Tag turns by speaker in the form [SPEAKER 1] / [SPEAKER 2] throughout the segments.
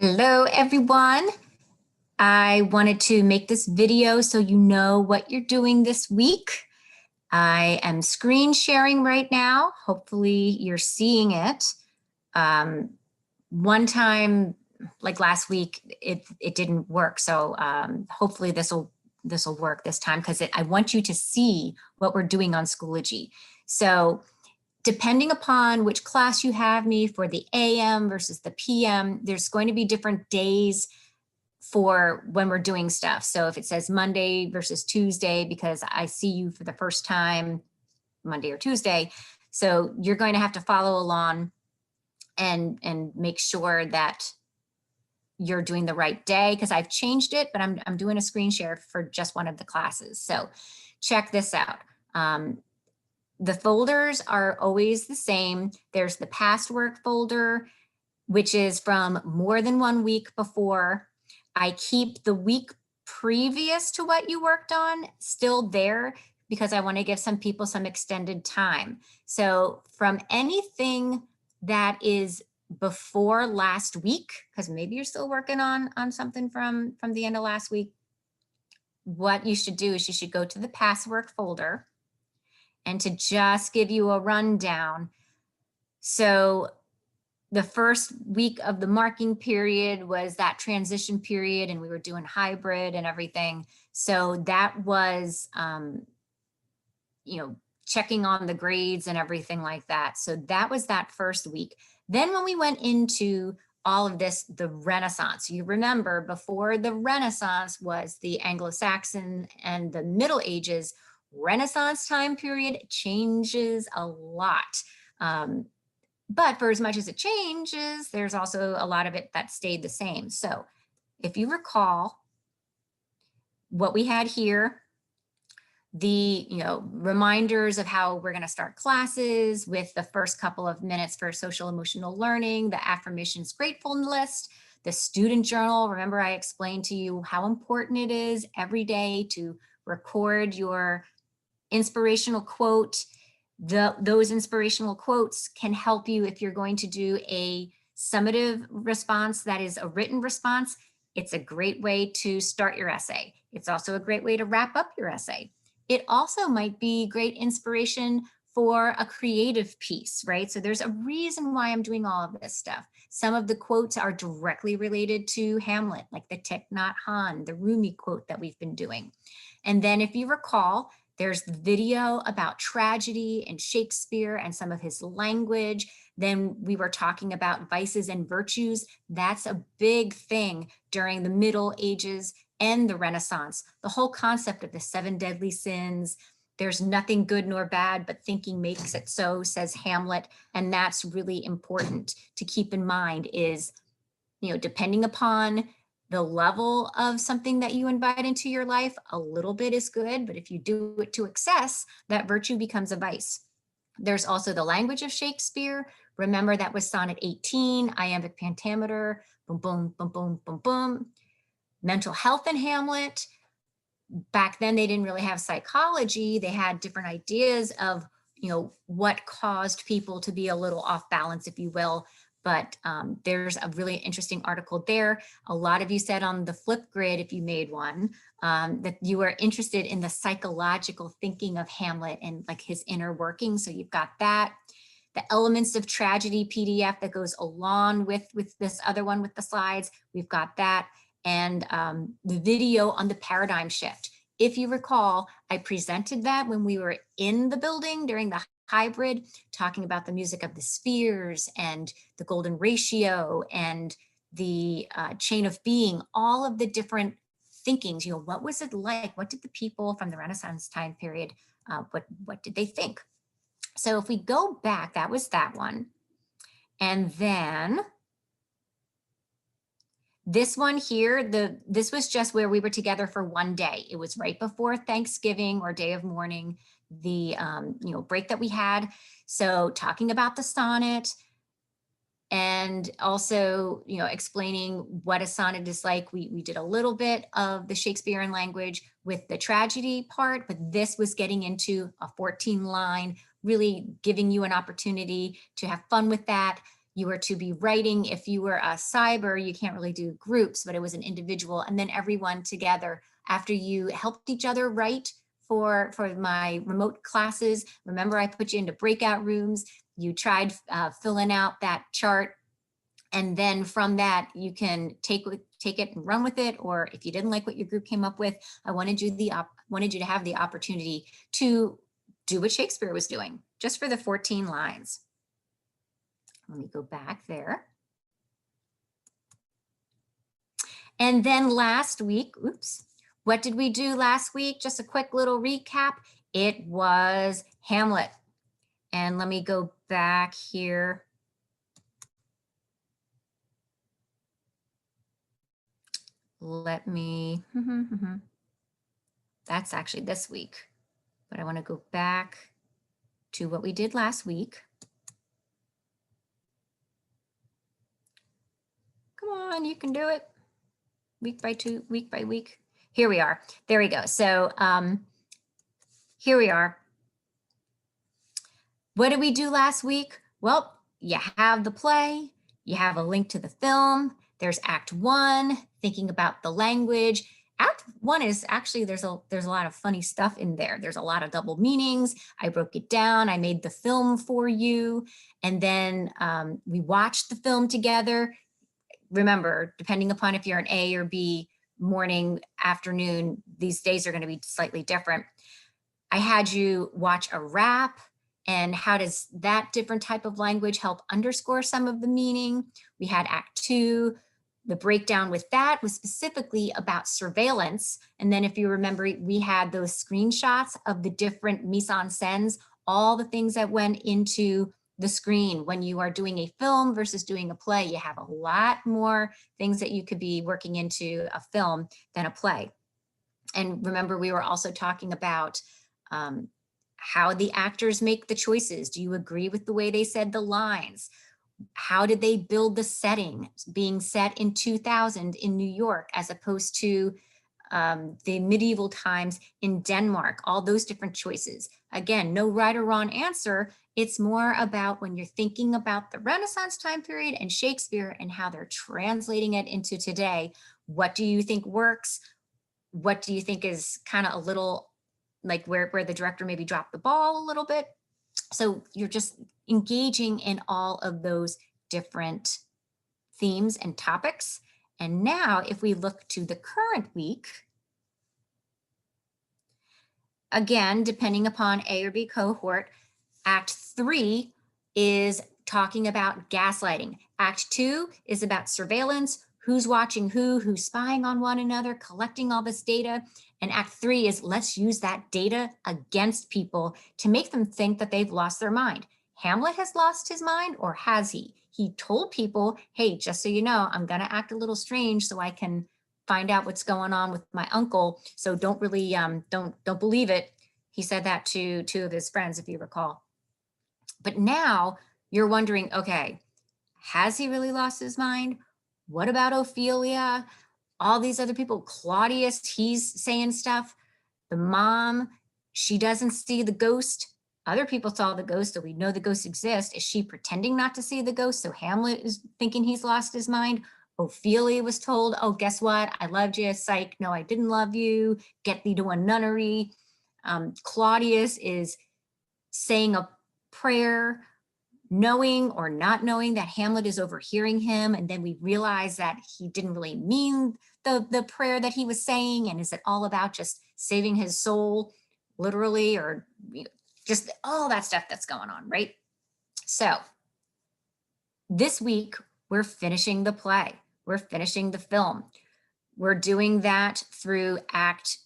[SPEAKER 1] Hello, everyone. I wanted to make this video so you know what you're doing this week. I am screen sharing right now. Hopefully you're seeing it. One time, like last week, it didn't work. So hopefully this will work this time because I want you to see what we're doing on Schoology. So depending upon which class you have me for the AM versus the PM, there's going to be different days for when we're doing stuff. So if it says Monday versus Tuesday, because I see you for the first time Monday or Tuesday, so you're going to have to follow along and make sure that you're doing the right day because I've changed it, but I'm doing a screen share for just one of the classes. So check this out. The folders are always the same. There's the past work folder, which is from more than 1 week before. I keep the week previous to what you worked on still there because I want to give some people some extended time. So from anything that is before last week, because maybe you're still working on something from the end of last week, what you should do is you should go to the past work folder. And to just give you a rundown, so the first week of the marking period was that transition period, and we were doing hybrid and everything. So that was, checking on the grades and everything like that. So that was that first week. Then when we went into all of this, the Renaissance, you remember before the Renaissance was the Anglo-Saxon and the Middle Ages. Renaissance time period changes a lot. But for as much as it changes, there's also a lot of it that stayed the same. So if you recall what we had here, the reminders of how we're going to start classes with the first couple of minutes for social emotional learning, the affirmations grateful list, the student journal. Remember I explained to you how important it is every day to record your inspirational quote. Those inspirational quotes can help you if you're going to do a summative response, that is a written response. It's a great way to start your essay. It's also a great way to wrap up your essay. It also might be great inspiration for a creative piece, right? So there's a reason why I'm doing all of this stuff. Some of the quotes are directly related to Hamlet, like the Thich Nhat Hanh, the Rumi quote that we've been doing. And then if you recall, there's the video about tragedy and Shakespeare and some of his language. Then we were talking about vices and virtues. That's a big thing during the Middle Ages and the Renaissance. The whole concept of the 7 deadly sins. There's nothing good nor bad, but thinking makes it so, says Hamlet. And that's really important to keep in mind is, depending upon the level of something that you invite into your life, a little bit is good, but if you do it to excess, that virtue becomes a vice. There's also the language of Shakespeare. Remember that was sonnet 18, iambic pentameter, boom, boom, boom, boom, boom, boom. Mental health in Hamlet. Back then they didn't really have psychology. They had different ideas of, what caused people to be a little off balance, if you will. But there's a really interesting article there. A lot of you said on the flip grid, if you made one, that you were interested in the psychological thinking of Hamlet and like his inner working. So you've got that. The elements of tragedy PDF that goes along with this other one with the slides. We've got that. And the video on the paradigm shift. If you recall, I presented that when we were in the building during the hybrid, talking about the music of the spheres and the golden ratio and the chain of being, all of the different thinkings. What was it like? What did the people from the Renaissance time period, what did they think? So if we go back, that was that one. And then this one here, this was just where we were together for one day. It was right before Thanksgiving or day of mourning, the break that we had. So talking about the sonnet and also, explaining what a sonnet is like. We did a little bit of the Shakespearean language with the tragedy part, but this was getting into a 14 line, really giving you an opportunity to have fun with that. you were to be writing. If you were a cyber, you can't really do groups, but it was an individual, and then everyone together after you helped each other write for my remote classes. Remember, I put you into breakout rooms. You tried filling out that chart. And then from that, you can take it and run with it. Or if you didn't like what your group came up with, I wanted you to have the opportunity to do what Shakespeare was doing, just for the 14 lines. Let me go back there. And then last week, oops, what did we do last week? Just a quick little recap. It was Hamlet. And let me go back here. Let me, that's actually this week, but I want to go back to what we did last week. Come on, you can do it. Week by week. Here we are. There we go. So here we are. What did we do last week? Well, you have the play, you have a link to the film. There's Act 1, thinking about the language. Act 1 is actually, there's a lot of funny stuff in there. There's a lot of double meanings. I broke it down. I made the film for you. And then we watched the film together. Remember, depending upon if you're an A or B, morning, afternoon, these days are going to be slightly different. I had you watch a rap, and how does that different type of language help underscore some of the meaning? We had Act 2. The breakdown with that was specifically about surveillance. And then if you remember, we had those screenshots of the different mise-en-scènes, all the things that went into the screen. When you are doing a film versus doing a play, you have a lot more things that you could be working into a film than a play. And remember, we were also talking about how the actors make the choices. Do you agree with the way they said the lines? How did they build the setting, being set in 2000 in New York, as opposed to the medieval times in Denmark? All those different choices. Again, no right or wrong answer. It's more about when you're thinking about the Renaissance time period and Shakespeare and how they're translating it into today. What do you think works? What do you think is kind of a little like where the director maybe dropped the ball a little bit? So you're just engaging in all of those different themes and topics. And now if we look to the current week, again, depending upon A or B cohort, Act 3 is talking about gaslighting. Act 2 is about surveillance, who's watching who's spying on one another, collecting all this data. And Act 3 is let's use that data against people to make them think that they've lost their mind. Hamlet has lost his mind, or has he? He told people, hey, just so you know, I'm going to act a little strange so I can find out what's going on with my uncle. So don't really, don't believe it. He said that to two of his friends, if you recall. But now you're wondering, okay, has he really lost his mind? What about Ophelia? All these other people, Claudius, he's saying stuff. The mom, she doesn't see the ghost. Other people saw the ghost, so we know the ghost exists. Is she pretending not to see the ghost? So Hamlet is thinking he's lost his mind. Ophelia was told, oh, guess what? I loved you. Psych, no, I didn't love you. Get thee to a nunnery. Claudius is saying a prayer, knowing or not knowing that Hamlet is overhearing him. And then we realize that he didn't really mean the prayer that he was saying. And is it all about just saving his soul, literally, or just all that stuff that's going on, right? So this week, we're finishing the play. We're finishing the film. We're doing that through Act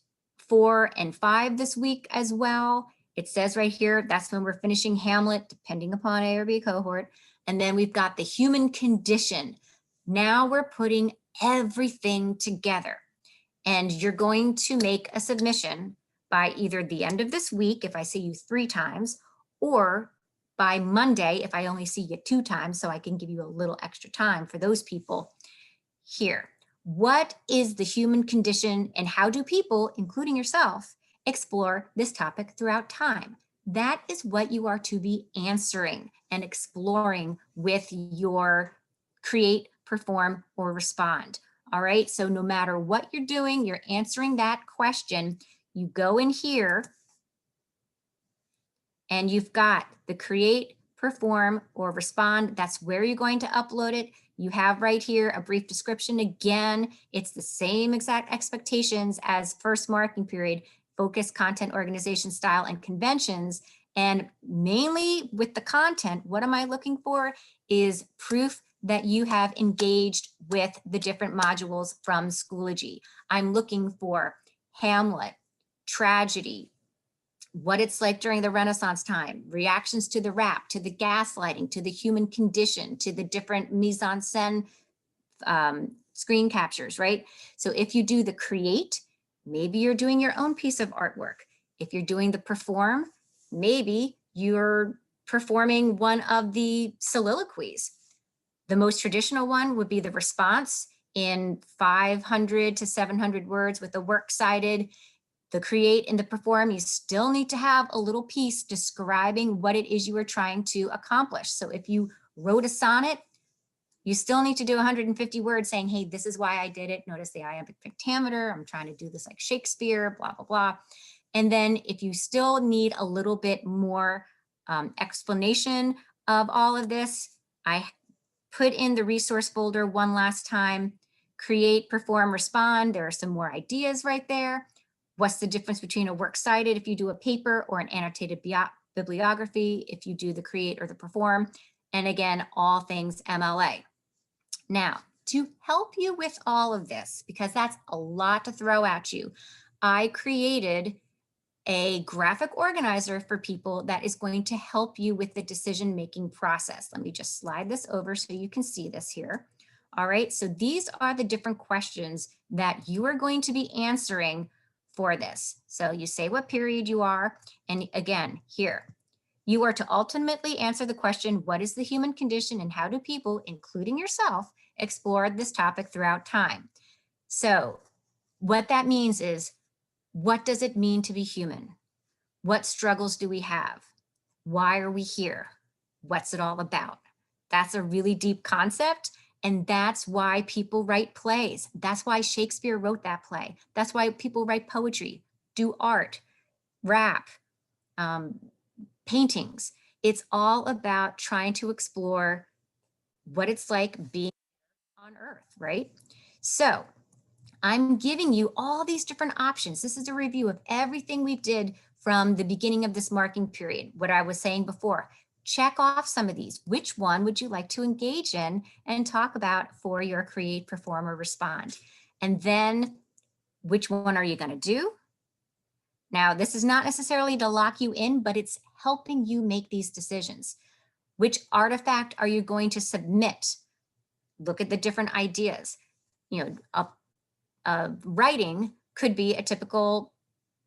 [SPEAKER 1] 4 and 5 this week as well. It says right here, that's when we're finishing Hamlet, depending upon A or B cohort. And then we've got the human condition. Now we're putting everything together. And you're going to make a submission by either the end of this week, if I see you 3 times, or by Monday, if I only see you 2 times, so I can give you a little extra time for those people here. What is the human condition, and how do people, including yourself, explore this topic throughout time? that is what you are to be answering and exploring with your create, perform, or respond. All right, so no matter what you're doing, you're answering that question. You go in here and you've got the create, perform, or respond. That's where you're going to upload it. You have right here a brief description. Again, it's the same exact expectations as first marking period, focus, content, organization, style, and conventions. And mainly with the content, what am I looking for is proof that you have engaged with the different modules from Schoology. I'm looking for Hamlet, tragedy, what it's like during the Renaissance time, reactions to the rap, to the gaslighting, to the human condition, to the different mise-en-scène screen captures, right? So if you do the create, maybe you're doing your own piece of artwork. If you're doing the perform, maybe you're performing one of the soliloquies. The most traditional one would be the response in 500 to 700 words with the works cited. The create and the perform, you still need to have a little piece describing what it is you are trying to accomplish. So if you wrote a sonnet, you still need to do 150 words saying, hey, this is why I did it. Notice the iambic pentameter. I'm trying to do this like Shakespeare, blah, blah, blah. And then if you still need a little bit more explanation of all of this, I put in the resource folder one last time, create, perform, respond. There are some more ideas right there. What's the difference between a works cited if you do a paper or an annotated bibliography if you do the create or the perform? And again, all things MLA. Now, to help you with all of this, because that's a lot to throw at you, I created a graphic organizer for people that is going to help you with the decision-making process. Let me just slide this over so you can see this here. All right, so these are the different questions that you are going to be answering for this. So you say what period you are, and again, here, you are to ultimately answer the question, what is the human condition and how do people, including yourself, explore this topic throughout time? So what that means is, what does it mean to be human? What struggles do we have? Why are we here? What's it all about? That's a really deep concept. And that's why people write plays. That's why Shakespeare wrote that play. That's why people write poetry, do art, rap, paintings. It's all about trying to explore what it's like being on Earth, right? So I'm giving you all these different options. This is a review of everything we did from the beginning of this marking period, what I was saying before. Check off some of these. Which one would you like to engage in and talk about for your create, perform, or respond? And then which one are you going to do? Now, this is not necessarily to lock you in, but it's helping you make these decisions. Which artifact are you going to submit? Look at the different ideas. You know, writing could be a typical,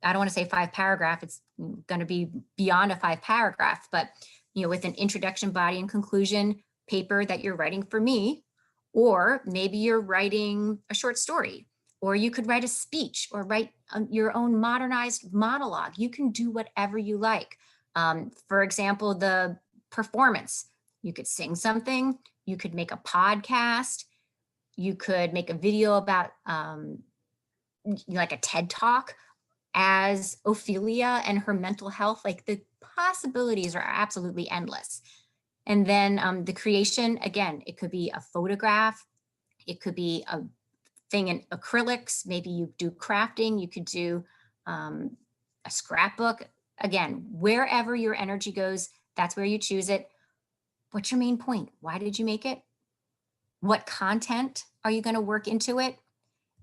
[SPEAKER 1] I don't want to say 5-paragraph, it's going to be beyond a 5-paragraph, but with an introduction, body, and conclusion paper that you're writing for me, or maybe you're writing a short story, or you could write a speech or write your own modernized monologue. You can do whatever you like. For example, the performance, you could sing something, you could make a podcast, you could make a video about like a TED Talk as Ophelia and her mental health. Like the possibilities are absolutely endless. And then the creation, again, it could be a photograph, it could be a thing in acrylics, maybe you do crafting, you could do a scrapbook. Again, wherever your energy goes, that's where you choose it. What's your main point? Why did you make it? What content are you going to work into it?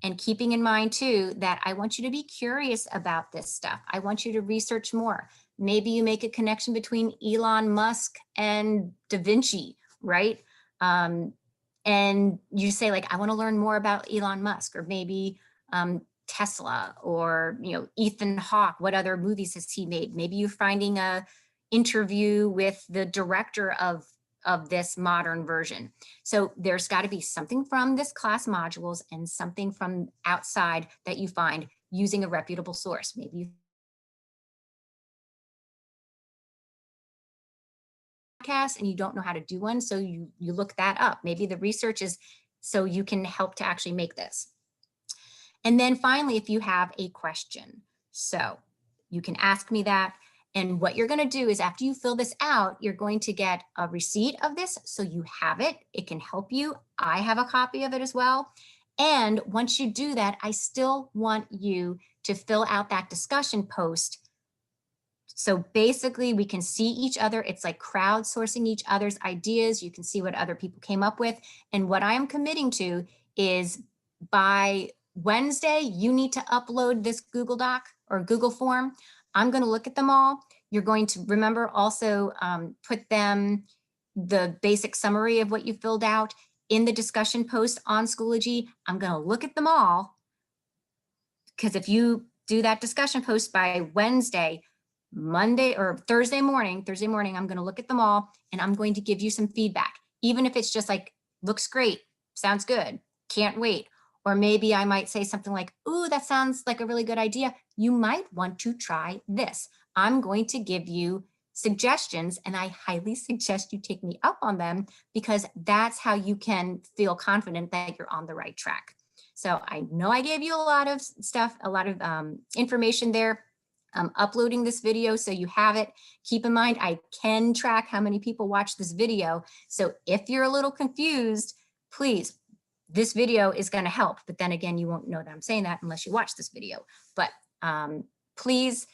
[SPEAKER 1] And keeping in mind too, that I want you to be curious about this stuff. I want you to research more. Maybe you make a connection between Elon Musk and Da Vinci, right? And you say like, I want to learn more about Elon Musk, or maybe Tesla, or Ethan Hawke. What other movies has he made? Maybe you're finding a interview with the director of this modern version. So there's got to be something from this class modules and something from outside that you find using a reputable source. Maybe you podcast and you don't know how to do one. So you look that up. Maybe the research is so you can help to actually make this. And then finally, if you have a question, so you can ask me that. And what you're going to do is after you fill this out, you're going to get a receipt of this. So you have it. It can help you. I have a copy of it as well. And once you do that, I still want you to fill out that discussion post. So basically we can see each other. It's like crowdsourcing each other's ideas. You can see what other people came up with. And what I am committing to is by Wednesday, you need to upload this Google Doc or Google form. I'm going to look at them all. You're going to remember also put them, the basic summary of what you filled out in the discussion post on Schoology. I'm going to look at them all because if you do that discussion post by Wednesday, Monday or Thursday morning, I'm going to look at them all and I'm going to give you some feedback, even if it's just like, looks great, sounds good, can't wait. Or maybe I might say something like, ooh, that sounds like a really good idea. You might want to try this. I'm going to give you suggestions and I highly suggest you take me up on them because that's how you can feel confident that you're on the right track. So I know I gave you a lot of stuff, a lot of information there. I'm uploading this video so you have it. Keep in mind, I can track how many people watch this video. So if you're a little confused, please, this video is going to help. But then again, you won't know that I'm saying that unless you watch this video. But please,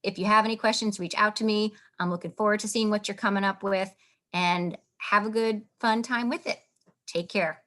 [SPEAKER 1] if you have any questions, reach out to me. I'm looking forward to seeing what you're coming up with and have a good, fun time with it. Take care.